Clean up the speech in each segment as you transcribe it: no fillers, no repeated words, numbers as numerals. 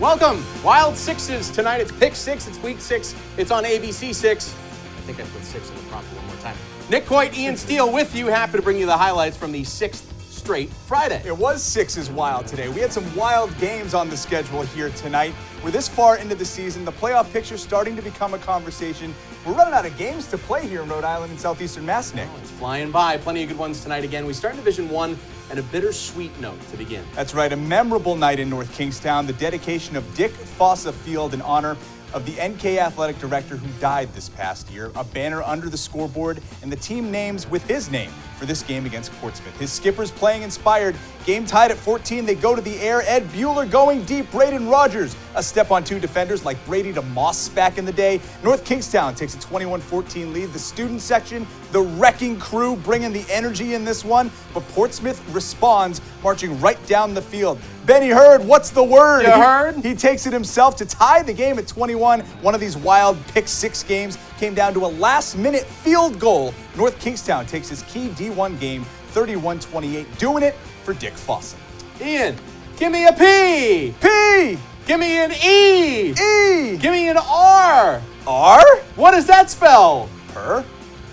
Welcome. Wild Sixes tonight. It's Pick 6. It's Week 6. It's on ABC 6. I think I put 6 in the prompt one more time. Nick Coit, Ian Steele with you. Happy to bring you the highlights from the 6th straight Friday. It was 6's wild today. We had some wild games on the schedule here tonight. We're this far into the season. The playoff picture's starting to become a conversation. We're running out of games to play here in Rhode Island and Southeastern Mass, Nick. Oh, it's flying by. Plenty of good ones tonight again. We start in Division 1 and a bittersweet note to begin. That's right. A memorable night in North Kingstown. The dedication of Dick Fossa Field in honor of the NK athletic director who died this past year. A banner under the scoreboard and the team names with his name for this game against Portsmouth. His skippers playing inspired. Game tied at 14. They go to the air. Ed Bueller going deep. Braden Rogers a step on two defenders like Brady to Moss back in the day. North Kingstown takes a 21-14 lead. The student section, the wrecking crew bringing the energy in this one. But Portsmouth responds, marching right down the field. Benny Hurd, what's the word? You heard? He takes it himself to tie the game at 21. One of these wild pick 6 games came down to a last-minute field goal. North Kingstown takes his key D1 game 31-28, doing it for Dick Fossa. Ian, give me a P. P. Give me an E. E. Give me an R. R? What does that spell? Per?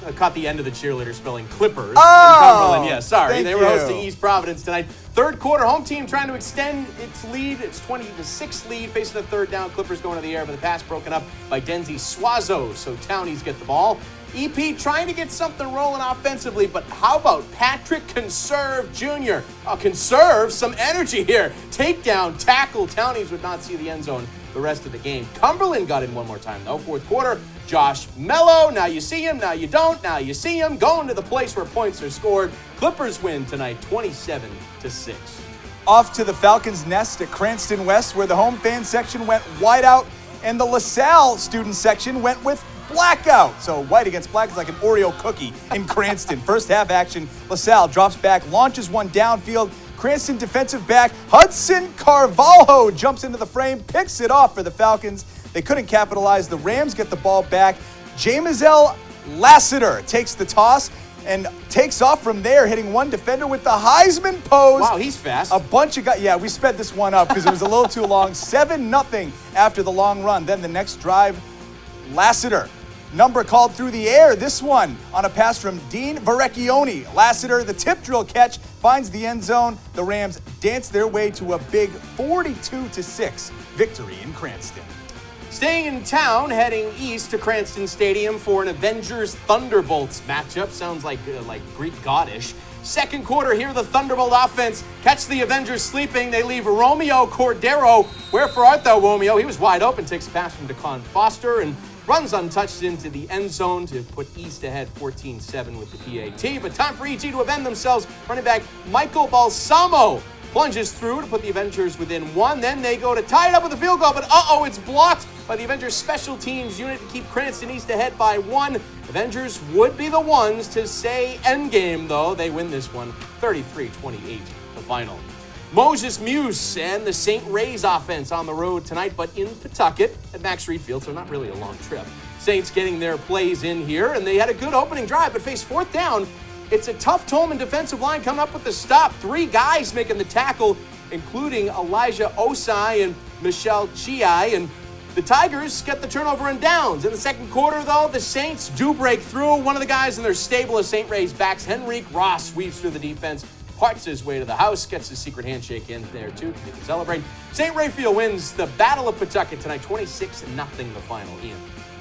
I caught the end of the cheerleader spelling Clippers. Oh, in Cumberland. Yeah, sorry. thank They were you. hosting East Providence tonight. Third quarter, home team trying to extend its lead. It's 20-6 lead, facing a third down. Clippers going to the air, but the pass broken up by Denzi Suazo. So Townies get the ball. EP trying to get something rolling offensively, but how about Patrick Conserve Jr.? Conserve some energy here. Takedown, tackle. Townies would not see the end zone the rest of the game. Cumberland got in one more time, though. Fourth quarter, Josh Mello. Now you see him, now you don't. Now you see him going to the place where points are scored. Clippers win tonight, 27-6. Off to the Falcons' nest at Cranston West, where the home fan section went white out, and the LaSalle student section went with blackout. So white against black is like an Oreo cookie in Cranston. First half action, LaSalle drops back, launches one downfield. Cranston defensive back Hudson Carvalho jumps into the frame, picks it off for the Falcons. They couldn't capitalize. The Rams get the ball back. Jamesel Lassiter takes the toss and takes off from there, hitting one defender with the Heisman pose. Wow, he's fast. A bunch of guys. Yeah, we sped this one up because it was a little too long. 7-0 after the long run. Then the next drive, Lassiter. Number called through the air. This one on a pass from Dean Varecchione. Lassiter, the tip drill catch, finds the end zone. The Rams dance their way to a big 42-6 victory in Cranston. Staying in town, heading east to Cranston Stadium for an Avengers Thunderbolts matchup. Sounds like Greek goddish. Second quarter here, the Thunderbolt offense catch the Avengers sleeping. They leave Romeo Cordero. Wherefore art thou, Romeo? He was wide open, takes a pass from DeCon Foster and runs untouched into the end zone to put East ahead 14-7 with the PAT. But time for EG to avenge themselves. Running back Michael Balsamo plunges through to put the Avengers within 1. Then they go to tie it up with a field goal, but it's blocked by the Avengers special teams unit to keep Cranston East ahead by 1. Avengers would be the ones to say endgame, though. They win this one 33-28, the final. Moses Muse and the St. Ray's offense on the road tonight, but in Pawtucket at Max Reed Field, so not really a long trip. Saints getting their plays in here, and they had a good opening drive, but faced fourth down. It's a tough Tolman defensive line coming up with the stop. 3 guys making the tackle, including Elijah Osai and Michelle Chiai, and the Tigers get the turnover and downs. In the second quarter, though, the Saints do break through. One of the guys in their stable of St. Ray's backs, Henrique Ross, weaves through the defense, parts his way to the house, gets his secret handshake in there, too, to celebrate. St. Rayfield wins the Battle of Pawtucket tonight, 26-0 the final. Ian.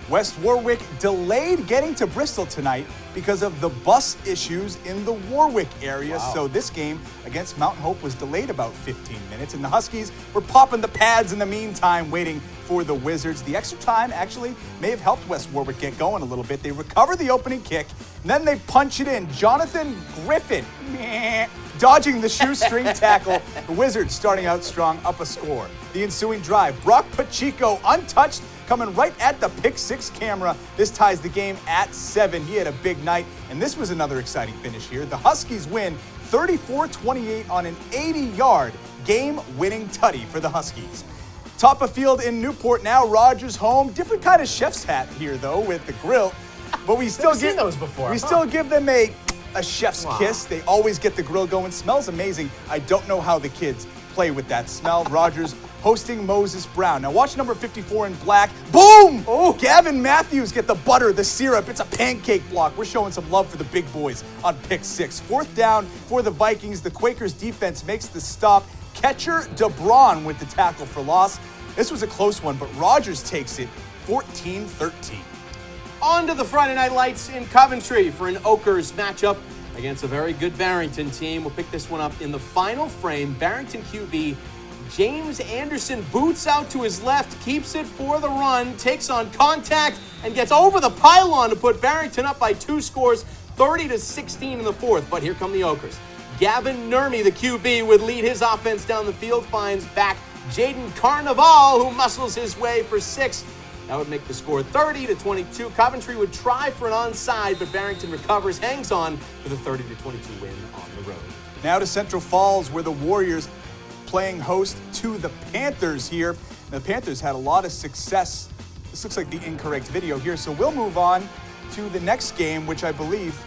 West Warwick delayed getting to Bristol tonight because of the bus issues in the Warwick area. Wow. So this game against Mountain Hope was delayed about 15 minutes, and the Huskies were popping the pads in the meantime, waiting for the Wizards. The extra time actually may have helped West Warwick get going a little bit. They recover the opening kick, and then they punch it in. Jonathan Griffin dodging the shoestring tackle. The Wizards starting out strong, up a score. The ensuing drive, Brock Pacheco untouched, coming right at the pick 6 camera. This ties the game at 7. He had a big night, and this was another exciting finish here. The Huskies win 34-28 on an 80-yard game-winning tutty for the Huskies. Top of field in Newport now, Rogers home. Different kind of chef's hat here, though, with the grill. But we still seen those before. We still give them a chef's kiss. They always get the grill going. Smells amazing. I don't know how the kids play with that smell. Rogers hosting Moses Brown. Now watch number 54 in black. Boom! Oh, Gavin Matthews get the butter, the syrup. It's a pancake block. We're showing some love for the big boys on pick 6. 4th down for the Vikings. The Quakers defense makes the stop. Catcher DeBron with the tackle for loss. This was a close one, but Rogers takes it 14-13. On to the Friday Night Lights in Coventry for an Ochres matchup against a very good Barrington team. We'll pick this one up in the final frame. Barrington QB James Anderson boots out to his left, keeps it for the run, takes on contact, and gets over the pylon to put Barrington up by 2 scores, 30-16 in the 4th. But here come the Ochres. Gavin Nurmi, the QB, would lead his offense down the field, finds back Jaden Carnival, who muscles his way for 6. That would make the score 30-22. Coventry would try for an onside, but Barrington recovers, hangs on for the 30-22 win on the road. Now to Central Falls, where the Warriors playing host to the Panthers here. The Panthers had a lot of success. This looks like the incorrect video here, so we'll move on to the next game, which I believe...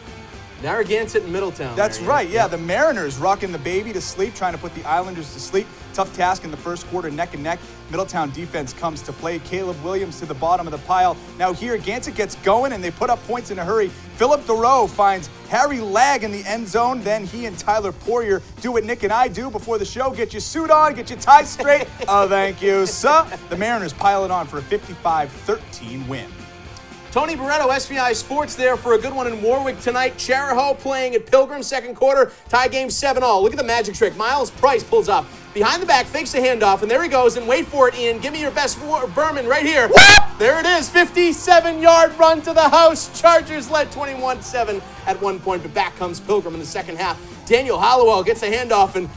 Narragansett and Middletown. That's right, yeah. The Mariners rocking the baby to sleep, trying to put the Islanders to sleep. Tough task in the first quarter, neck and neck. Middletown defense comes to play. Caleb Williams to the bottom of the pile. Now here, Gansett gets going, and they put up points in a hurry. Philip Thoreau finds Harry Lag in the end zone. Then he and Tyler Poirier do what Nick and I do before the show. Get your suit on, get your tie straight. Oh, thank you, sir. The Mariners pile it on for a 55-13 win. Tony Barretto, SVI Sports there for a good one in Warwick tonight. Chariho playing at Pilgrim, second quarter, tie game 7-all. Look at the magic trick. Miles Price pulls up. Behind the back, fakes the handoff, and there he goes, and wait for it, Ian. Give me your best Berman right here. There it is, 57-yard run to the house. Chargers led 21-7 at one point, but back comes Pilgrim in the second half. Daniel Hollowell gets a handoff, and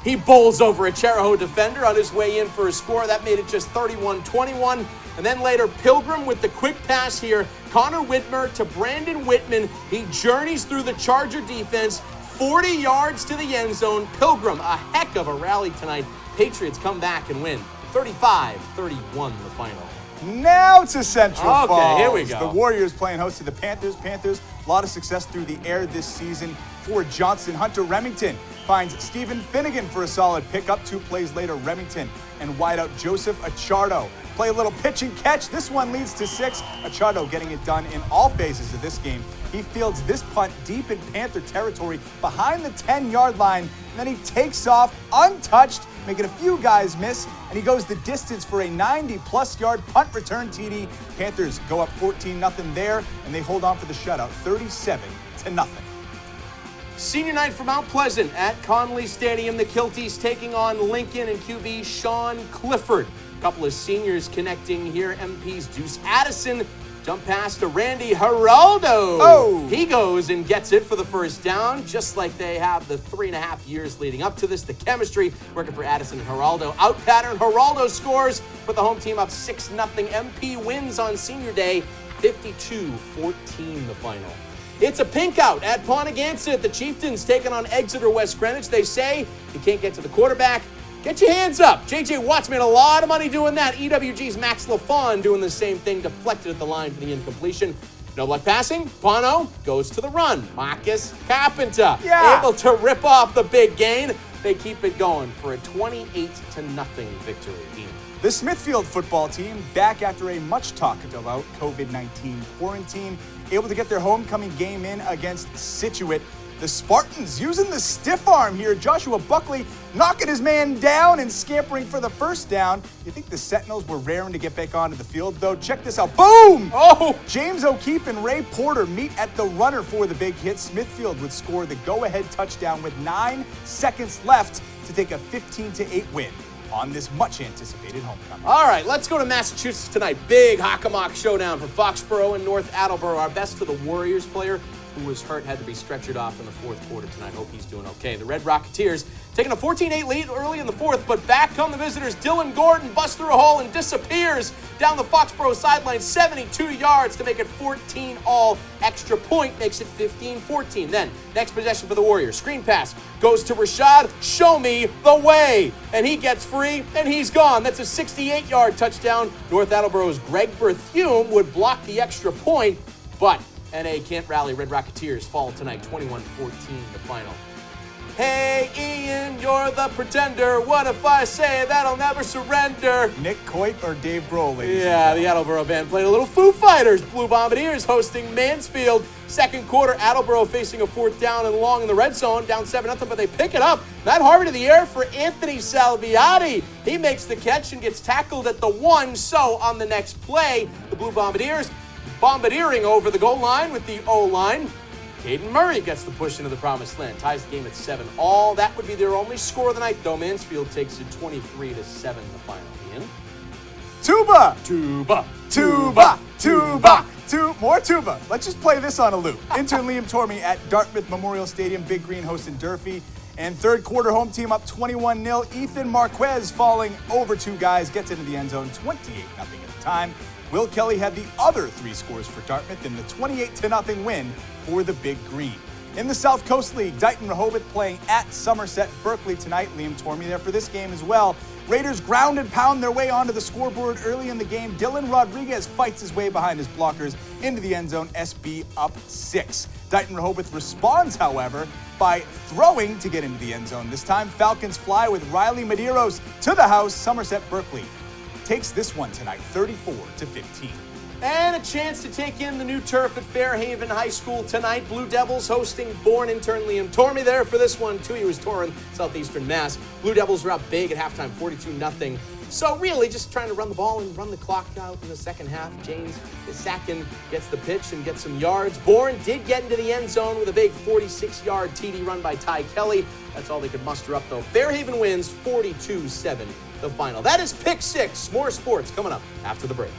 he bowls over a Chariho defender on his way in for a score. That made it just 31-21. And then later, Pilgrim with the quick pass here. Connor Whitmer to Brandon Whitman. He journeys through the Charger defense, 40 yards to the end zone. Pilgrim, a heck of a rally tonight. Patriots come back and win. 35-31 the final. Now to Central Falls. Okay, here we go. The Warriors playing host to the Panthers. Panthers, a lot of success through the air this season for Johnson. Hunter Remington finds Stephen Finnegan for a solid pickup. 2 plays later, Remington and wideout Joseph Achardo play a little pitch and catch. This one leads to 6. Achardo getting it done in all phases of this game. He fields this punt deep in Panther territory behind the 10-yard line, and then he takes off untouched, making a few guys miss, and he goes the distance for a 90-plus yard punt return TD. Panthers go up 14-0 there, and they hold on for the shutout, 37-0. Senior night for Mount Pleasant at Conley Stadium. The Kilties taking on Lincoln and QB Sean Clifford. A couple of seniors connecting here. MP's Deuce Addison. Jump pass to Randy Geraldo. Oh! He goes and gets it for the first down, just like they have the 3.5 years leading up to this. The chemistry working for Addison and Geraldo. Out pattern, Geraldo scores. Put the home team up 6-0. MP wins on senior day, 52-14 the final. It's a pink out at Narragansett. The Chieftains taking on Exeter West Greenwich. They say you can't get to the quarterback. Get your hands up. J.J. Watts made a lot of money doing that. EWG's Max LaFawn doing the same thing, deflected at the line for the incompletion. No luck passing. Bono goes to the run. Marcus Carpenter able to rip off the big gain. They keep it going for a 28-0 victory. The Smithfield football team back after a much talked about COVID-19 quarantine, able to get their homecoming game in against Scituate. The Spartans using the stiff arm here. Joshua Buckley knocking his man down and scampering for the first down. You think the Sentinels were raring to get back onto the field, though? Check this out. Boom! Oh! James O'Keefe and Ray Porter meet at the runner for the big hit. Smithfield would score the go-ahead touchdown with 9 seconds left to take a 15-8 win on this much-anticipated homecoming. All right, let's go to Massachusetts tonight. Big Hockomock showdown for Foxboro and North Attleboro. Our best to the Warriors player who was hurt had to be stretchered off in the fourth quarter tonight. Hope he's doing okay. The Red Rocketeers taking a 14-8 lead early in the fourth, but back come the visitors. Dylan Gordon busts through a hole and disappears down the Foxboro sideline, 72 yards to make it 14-all. Extra point makes it 15-14. Then, next possession for the Warriors. Screen pass goes to Rashad. Show me the way. And he gets free, and he's gone. That's a 68-yard touchdown. North Attleboro's Greg Berthume would block the extra point, but NA can't rally. Red Rocketeers fall tonight, 21-14 the final. Hey, Ian, you're the pretender. What if I say that I'll never surrender? Nick Coit or Dave Grohl, ladies Yeah, and the gentlemen. Attleboro band played a little Foo Fighters. Blue Bombardiers hosting Mansfield. Second quarter, Attleboro facing a fourth down and long in the red zone, down 7-0, but they pick it up. Matt Harvey to the air for Anthony Salviati. He makes the catch and gets tackled at the 1. So on the next play, the Blue Bombardiers bombardiering over the goal line with the O-line. Caden Murray gets the push into the promised land, ties the game at 7-all. That would be their only score of the night, though. Mansfield takes it 23-7 the final. Ian? Tuba! Tuba! Tuba! Tuba! More tuba. Let's just play this on a loop. Intern Liam Tormey at Dartmouth Memorial Stadium. Big Green hosting Durfee. And third quarter home team up 21-0. Ethan Marquez falling over 2 guys. Gets into the end zone 28-0 at the time. Will Kelly had the other 3 scores for Dartmouth in the 28-0 win for the Big Green. In the South Coast League, Dighton Rehoboth playing at Somerset Berkley tonight. Liam Tormey there for this game as well. Raiders ground and pound their way onto the scoreboard early in the game. Dylan Rodriguez fights his way behind his blockers into the end zone. SB up 6. Dighton Rehoboth responds, however, by throwing to get into the end zone. This time, Falcons fly with Riley Medeiros to the house. Somerset Berkley takes this one tonight, 34-15. And a chance to take in the new turf at Fairhaven High School tonight. Blue Devils hosting Bourne. Intern Liam Tormey there for this one, too. He was touring Southeastern Mass. Blue Devils were up big at halftime, 42-0. So really just trying to run the ball and run the clock out in the second half. James Sakin gets the pitch and gets some yards. Bourne did get into the end zone with a big 46-yard TD run by Ty Kelly. That's all they could muster up, though. Fairhaven wins 42-7 the final. That is Pick 6. More sports coming up after the break.